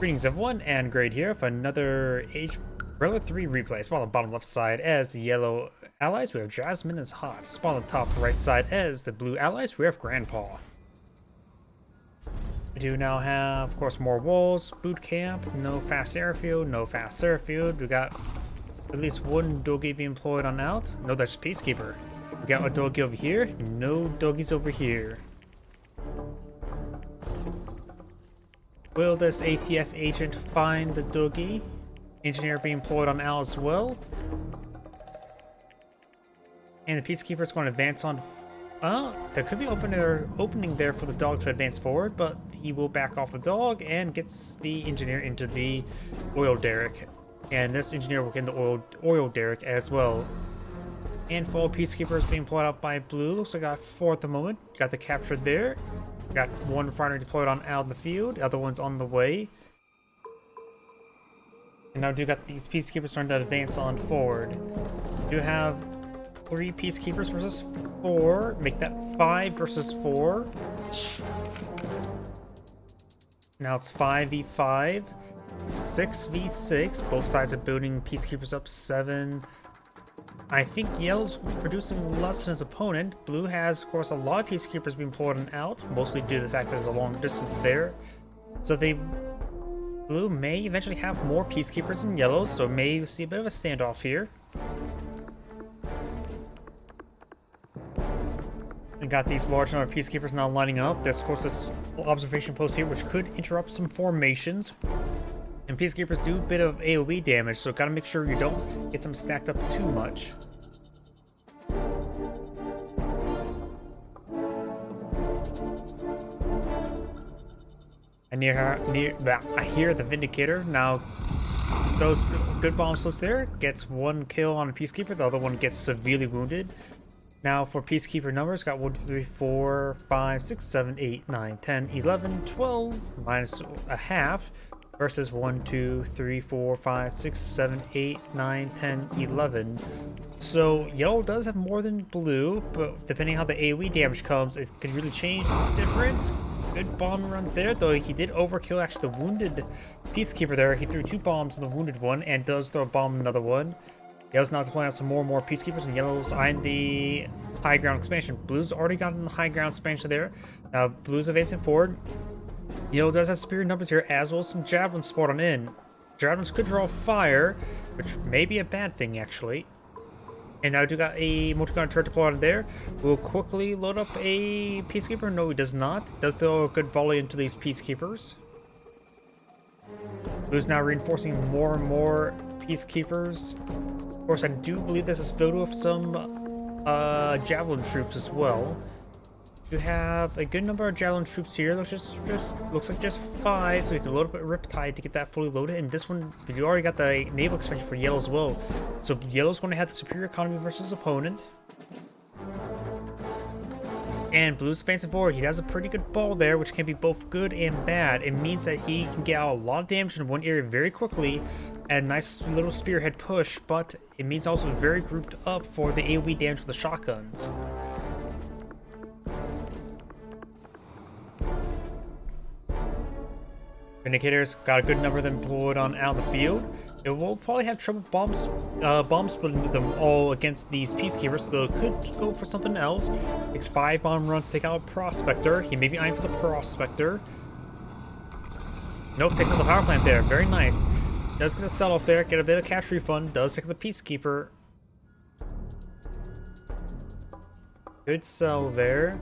Greetings everyone, and Grade here for another Umbrella 3 replay. Spawn on the bottom left side as the yellow allies, we have Jasmine as hot. Spawn on the top right side as the blue allies, we have Grandpa. We do now have, of course, more walls, boot camp, no fast airfield, no fast airfield. We got at least one doggy being employed on out. No, that's Peacekeeper. We got a doggy over here, no doggies over here. Will this ATF agent find the doggy? Engineer being employed on Al as well. And the Peacekeeper is going to advance on... there could be opening there for the dog to advance forward, but he will back off the dog and gets the engineer into the oil derrick. And this engineer will get in the oil derrick as well. And full Peacekeepers being employed out by blue. So I got 4 at the moment. Got the capture there. Got one fighter deployed on out in the field, the other one's on the way. And now do got these Peacekeepers starting to advance on forward. Do have 3 Peacekeepers versus 4. Make that 5 versus 4. Now it's 5v5. 6v6. Both sides are building Peacekeepers up 7. I think yellow's producing less than his opponent. Blue has, of course, a lot of Peacekeepers being pulled out, mostly due to the fact that there's a long distance there. So blue may eventually have more Peacekeepers than yellow, so may see a bit of a standoff here. We got these large number of Peacekeepers now lining up. There's, of course, this observation post here, which could interrupt some formations. And Peacekeepers do a bit of AoE damage, so gotta make sure you don't get them stacked up too much. I hear the Vindicator. Now, those good bomb slips there. Gets 1 kill on a Peacekeeper. The other one gets severely wounded. Now, for Peacekeeper numbers, got 1, 2, 3, 4, 5, 6, 7, 8, 9, 10, 11, 12, minus a half. Versus 1, 2, 3, 4, 5, 6, 7, 8, 9, 10, 11. So yellow does have more than blue, but depending how the AoE damage comes, it could really change the difference. Good bomb runs there, though he did overkill actually the wounded Peacekeeper there. He threw 2 bombs on the wounded one and does throw a bomb on another one. Yellow's now deploying out some more and more Peacekeepers, and yellow's eyeing the high ground expansion. Blue's already gotten the high ground expansion there. Now blue's advancing forward. Yellow does have superior numbers here, as well as some javelins spawned on in. Javelins could draw fire, which may be a bad thing, actually. And now I do got a multi-gun turret deployed on there. We'll quickly load up a Peacekeeper. No, he does not. Does throw a good volley into these Peacekeepers. Who's now reinforcing more and more Peacekeepers. Of course, I do believe this is filled with some javelin troops as well. You have a good number of javelin troops here. Looks like just 5, so you can load up a Riptide to get that fully loaded. And this one, you already got the naval expansion for yellow as well. So yellow's going to have the superior economy versus his opponent. And blue's advancing forward. He has a pretty good ball there, which can be both good and bad. It means that he can get out a lot of damage in one area very quickly. And a nice little spearhead push, but it means also very grouped up for the AoE damage with the shotguns. Vindicators got a good number of them deployed on out of the field. It will probably have trouble bomb splitting them all against these Peacekeepers, so they could go for something else. Takes 5 bomb runs to take out a Prospector. He may be eyeing for the Prospector. Nope, takes out the power plant there. Very nice. Does get a sell off there, get a bit of cash refund. Does take the Peacekeeper. Good sell there.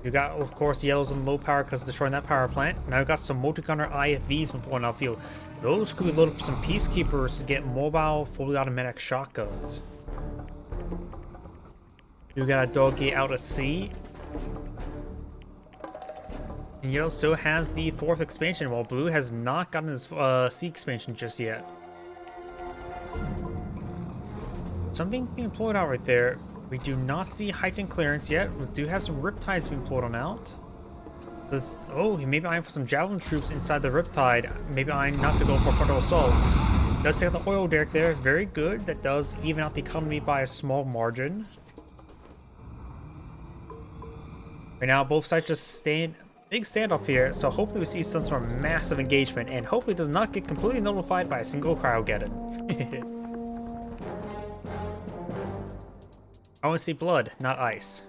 You got, of course, yellows on low power because of destroying that power plant. Now you got some multi-gunner IFVs going outfield. Those could load up some Peacekeepers to get mobile, fully automatic shotguns. You got a doggy out at sea. And yellow still has the 4th expansion, while blue has not gotten his sea expansion just yet. Something being employed out right there. We do not see heightened clearance yet. We do have some Riptides being pulled on out. Oh, he may be eyeing for some javelin troops inside the Riptide. Maybe eyeing not to go for frontal assault. Does take out the oil derrick there. Very good. That does even out the economy by a small margin. Right now, both sides just staying big standoff here, so hopefully we see some sort of massive engagement, and hopefully does not get completely nullified by a single Cryogeddon. I want to see blood, not ice.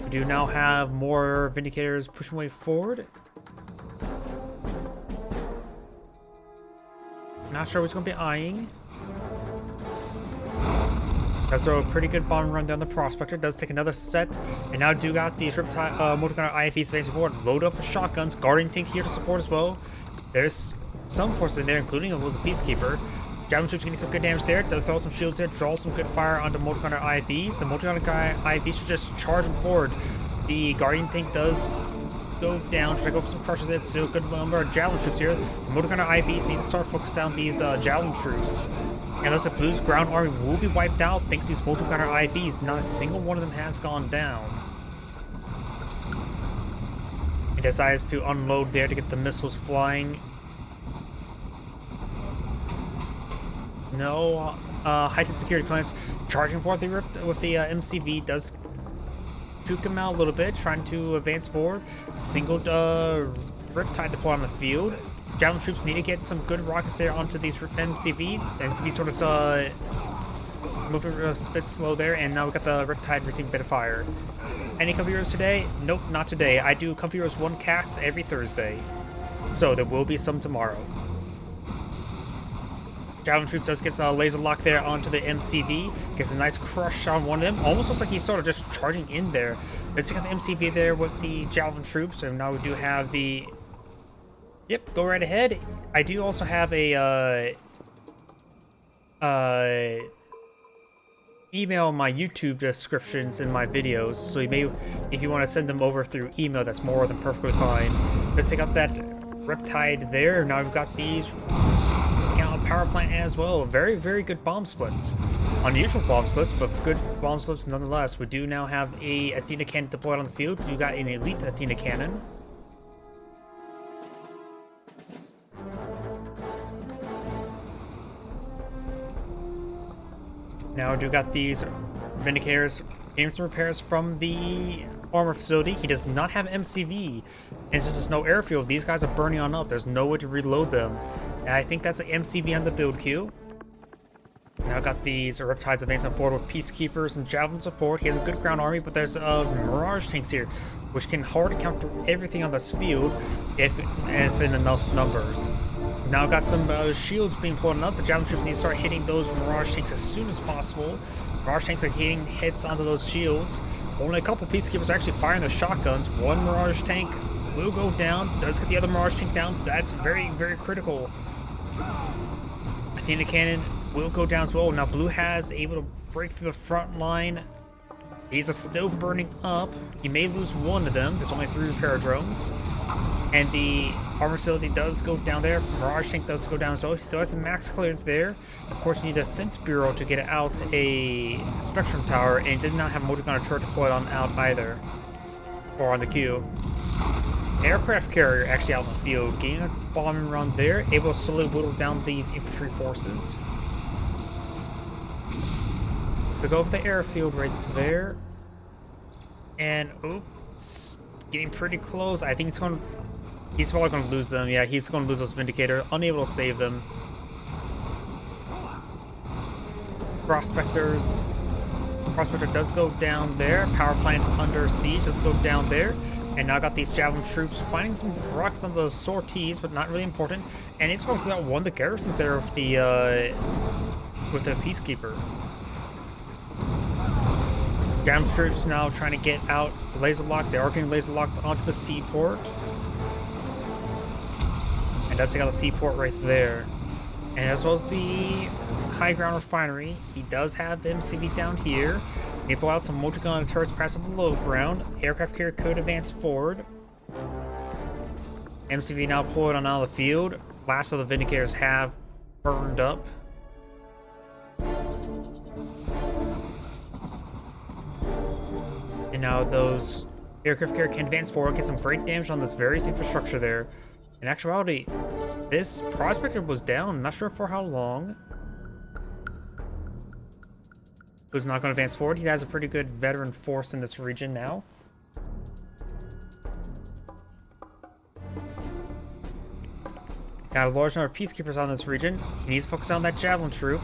We do now have more Vindicators pushing way forward. Not sure what's going to be eyeing. Does throw a pretty good bomb run down the Prospector. Does take another set. And now do got these Riptide Motorgunner IFVs advancing forward. Load up with shotguns. Guardian Tank here to support as well. There's some forces in there, including a Peacekeeper. Javelin Troops getting some good damage there. Does throw some shields there. Draw some good fire onto Motorgunner IFVs. The Motorgunner IFVs should just charge them forward. The Guardian Tank does go down. Try to go for some crushes there. Still a good number of Javelin Troops here. The Motorgunner IFVs need to start focusing on these Javelin Troops. And looks like Blue's ground army will be wiped out thanks to these Motorgunner IVs. Not a single one of them has gone down. He decides to unload there to get the missiles flying. No heightened security clearance. Charging forward with the MCV does juke him out a little bit, trying to advance forward. Single Riptide deploy on the field. Javelin Troops need to get some good rockets there onto these MCV. The MCV sort of moving a bit slow there, and now we got the Riptide receiving a bit of fire. Any Company Heroes today? Nope, not today. I do Company Heroes 1 casts every Thursday, so there will be some tomorrow. Javelin Troops does get a laser lock there onto the MCV. Gets a nice crush on one of them. Almost looks like he's sort of just charging in there. Let's take out the MCV there with the Javelin Troops, and now we do have the... Yep, go right ahead. I do also have a email in my YouTube descriptions in my videos, so you may, if you want to send them over through email, that's more than perfectly fine. Let's take out that Riptide there. Now we've got these power plant as well. Very, very good bomb splits. Unusual bomb splits, but good bomb splits nonetheless. We do now have a Athena cannon deployed on the field. You got an elite Athena cannon. Now we do got these Vindicators getting some repairs from the armor facility. He does not have MCV, and since there's no airfield, these guys are burning on up. There's no way to reload them. And I think that's an MCV on the build queue. Now got these Riptides advancing forward with Peacekeepers and Javelin support. He has a good ground army, but there's Mirage tanks here, which can hard counter everything on this field if in enough numbers. Now got some shields being pulled up. The Javelin Troops need to start hitting those Mirage tanks as soon as possible. Mirage tanks are hitting hits onto those shields. Only a couple Peacekeepers are actually firing their shotguns. One Mirage tank will go down. Does get the other Mirage tank down. That's very, very critical. Athena cannon will go down as well. Now Blue has able to break through the front line. These are still burning up. He may lose one of them. There's only 3 repair drones. And the armor facility does go down there. Mirage tank does go down as well. He still has the max clearance there. Of course, you need a Defense Bureau to get out a Spectrum Tower, and did not have a Motorgunner turret deployed on out either. Or on the queue. Aircraft carrier actually out in the field, getting a bombing run there, able to slowly whittle down these infantry forces. We go over the airfield right there. And, oops, getting pretty close. I think he's probably going to lose them. Yeah, he's going to lose those Vindicator. Unable to save them. Prospector does go down there. Power plant under siege does go down there. And now got these Javelin Troops finding some rocks on the sorties, but not really important. And it's going to clear out one of the garrisons there with the Peacekeeper. Javelin Troops now trying to get out laser locks. They are getting laser locks onto the seaport. And that's got the seaport right there. And as well as the high ground refinery, he does have the MCV down here. They pull out some multi-gun turrets past on the low ground. Aircraft carrier could advance forward. MCV now deployed on out of the field. Last of the Vindicators have burned up. And now those aircraft carrier can advance forward, get some great damage on this various infrastructure there. In actuality, this Prospector was down, not sure for how long. Who's not going to advance forward. He has a pretty good veteran force in this region now. Got a large number of peacekeepers on this region. He needs to focus on that javelin troop.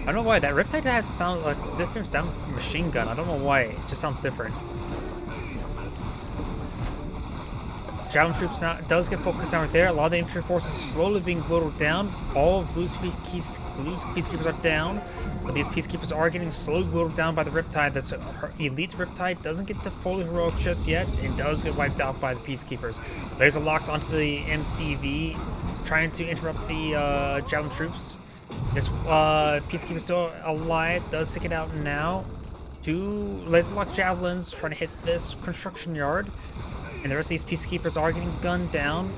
I don't know why that Riptide has sound like a different sound from a machine gun. I don't know why. It just sounds different. Javelin troops now does get focused down right there. A lot of the infantry forces slowly being whittled down. All of Blue's peacekeepers are down, but these peacekeepers are getting slowly whittled down by the Riptide. That's elite Riptide doesn't get to fully heroic just yet, and does get wiped out by the peacekeepers. Laser locks onto the MCV, trying to interrupt the javelin troops. This peacekeeper still alive, does stick it out now. 2 laser lock javelins trying to hit this construction yard. And the rest of these peacekeepers are getting gunned down.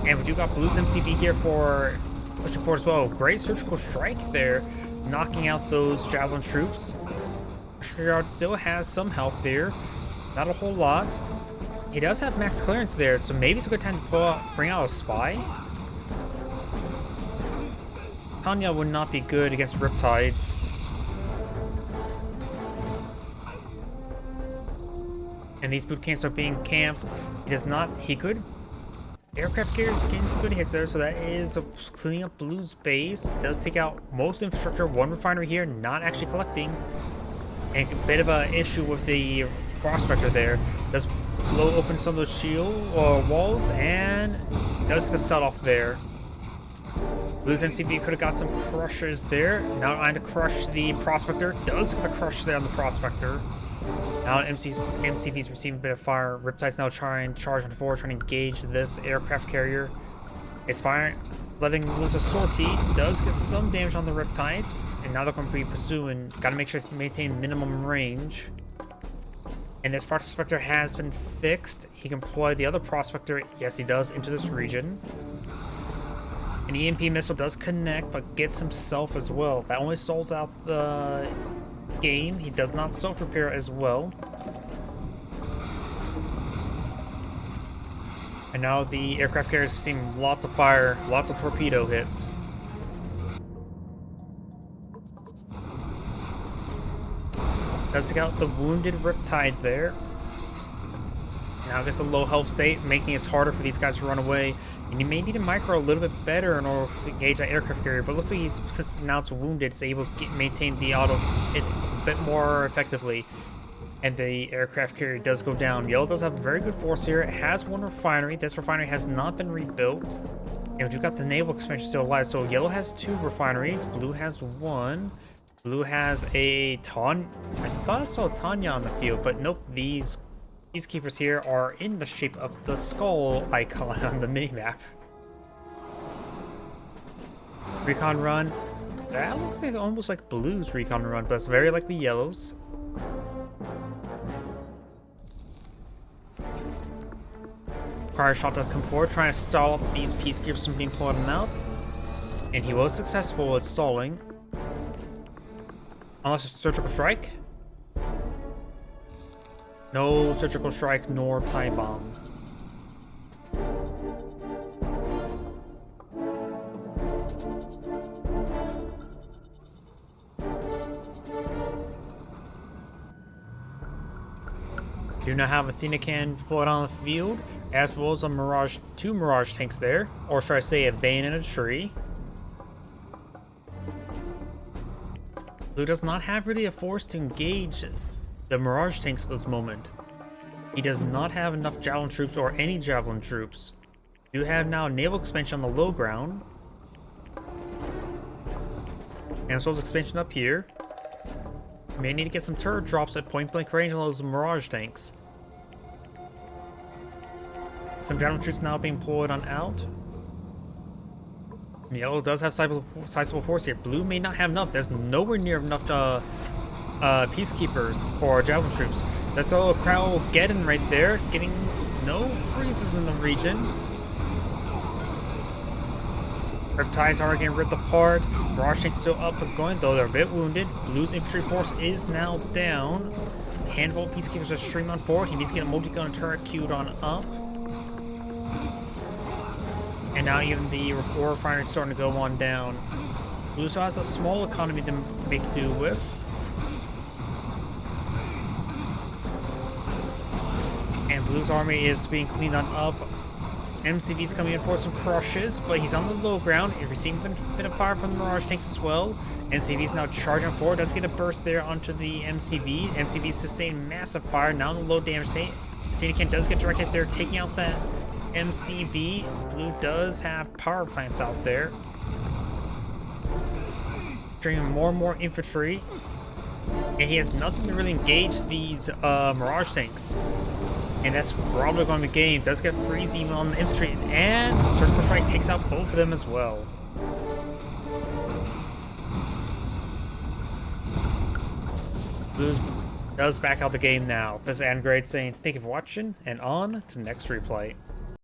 And we do got Blue's MCV here for pushing forward as well. Great surgical strike there, knocking out those javelin troops. Construction yard still has some health there. Not a whole lot. He does have max clearance there, so maybe it's a good time to bring out a spy. Tanya would not be good against Riptides. And these boot camps are being camped. He does not. He could. Aircraft carriers getting some good hits there, so that is cleaning up Blue's base. Does take out most infrastructure. 1 refinery here, not actually collecting. And a bit of an issue with the prospector there. Does blow open some of those shield walls, and does get a set off there. Blue's MCV could have got some crushers there. Now trying to crush the prospector. Does get a crush there on the prospector. Now MCV's receiving a bit of fire. Riptide's now trying to charge on forward, trying to engage this aircraft carrier. It's firing, letting loose a sortie. Does get some damage on the Riptides. And now they're going to be pursuing. Got to make sure to maintain minimum range. And this prospector has been fixed. He can deploy the other prospector. Yes, he does, into this region. An EMP missile does connect, but gets himself as well. That only stalls out the game. He does not self-repair as well. And now the aircraft carriers are seeing lots of fire, lots of torpedo hits. Does take out the wounded Riptide there. Now gets a low health state, making it harder for these guys to run away. And you may need to micro a little bit better in order to engage that aircraft carrier. But it looks like he's, since now it's wounded, it's able to maintain the auto hit a bit more effectively. And the aircraft carrier does go down. Yellow does have a very good force here. It has 1 refinery. This refinery has not been rebuilt. And we've got the naval expansion still alive. So Yellow has 2 refineries. Blue has 1. Blue has a Tanya. I thought I saw Tanya on the field, but nope. These keepers here are in the shape of the skull icon on the minimap. Recon run. That looks like almost like Blue's recon run, but it's very likely Yellow's. Fire shot does come forward, trying to stall these peacekeepers from being pulled out. And he was successful at stalling. Unless it's a surgical strike. No surgical strike nor time bomb. Do not have Athena cannon deployed on the field, as well as a Mirage, 2 Mirage tanks there, or should I say a Vane and a tree. Blue does not have really a force to engage the Mirage tanks at this moment. He does not have enough Javelin troops or any Javelin troops. We do have now naval expansion on the low ground. And so expansion up here. May need to get some turret drops at point blank range on those Mirage tanks. Some Javelin troops now being deployed on out. Yellow does have sizable force here. Blue may not have enough. There's nowhere near enough peacekeepers or Javelin troops. Let's throw a Crowgeddon right there, getting no freezes in the region. Riptides are getting ripped apart. Mirage tanks still up and going, though they're a bit wounded. Blue's infantry force is now down. A handful of peacekeepers are streaming on forward. He needs to get a multi-gun turret queued on up. And now even the ore refinery is starting to go on down. Blue still has a small economy to make do with. And Blue's army is being cleaned on up. MCV's coming in for some crushes, but he's on the low ground. He's receiving a bit of fire from the Mirage tanks as well. MCV's now charging forward. Does get a burst there onto the MCV. MCV sustained massive fire. Now in the low damage state. Ken does get directed there, taking out that MCV. Blue does have power plants out there. Bringing more and more infantry. And he has nothing to really engage these Mirage tanks. And that's probably going to be game. Does get freeze even on the infantry. And Surgical Strike takes out both of them as well. Blue does back out the game now. This is Angrade saying thank you for watching and on to the next replay.